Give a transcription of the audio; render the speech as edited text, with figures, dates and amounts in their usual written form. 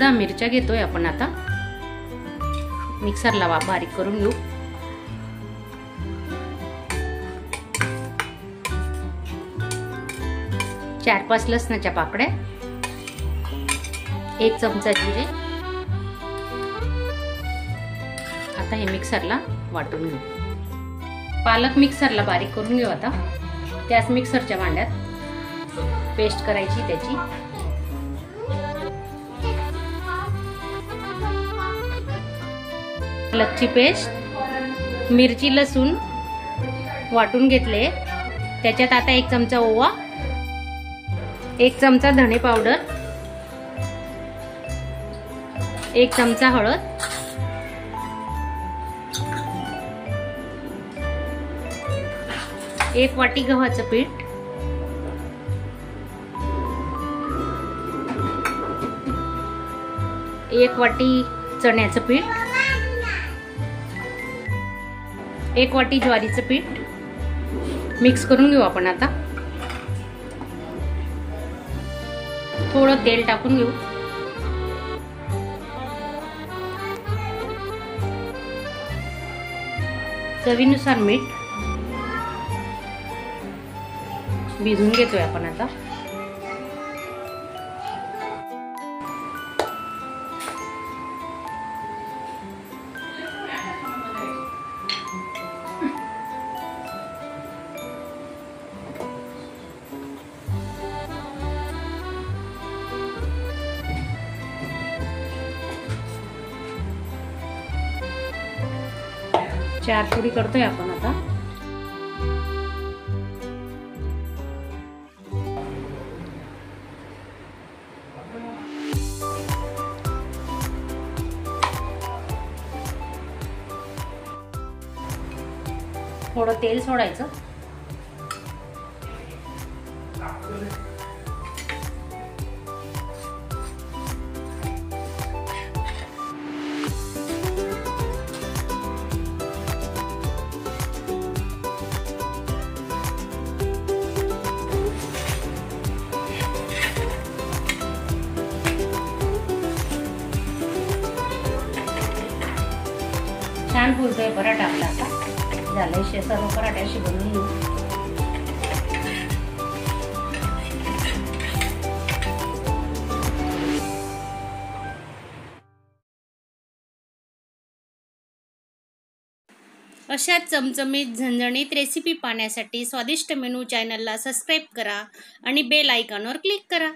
8-10 मिरच्या घेतोय आपण आता मिक्सरला बारीक करून घेऊ। चार 5 लसणाच्या पाकड्या, 1 चमचा जिरे। आता हे मिक्सरला वाटून घेऊ। पालक मिक्सरला बारीक करून घेऊ आता। त्याच मिक्सरच्या भांड्यात पेस्ट करायची त्याची। पालकची पेस्ट, मिरची लसूण वाटून घेतले, त्याच्यात आता 1 चमचा ओवा, 1 चमचा धणे पावडर, 1 चमचा हळद, 1 वाटी गव्हाचं पीठ, 1 वाटी चण्याचं पीठ, 1 वाटी ज्वारीचं पीठ मिक्स करून घेऊ आपण आता। थोडं तेल टाकून घेऊ। चवीनुसार मीठ, भिजून घेतोय आपण आता। चार पुडी करतोय आपण आता। थोडं तेल सोडायचं। छान फुलतोय पराठा आपला आता। झालंय सर्व पराठे अशी बनवून घेऊ। अशा चमचमीत झणझणीत रेसिपी पाहण्यासाठी स्वादिष्ट मेनू चॅनलला सबस्क्राईब करा आणि बेल आयकॉनवर क्लिक करा।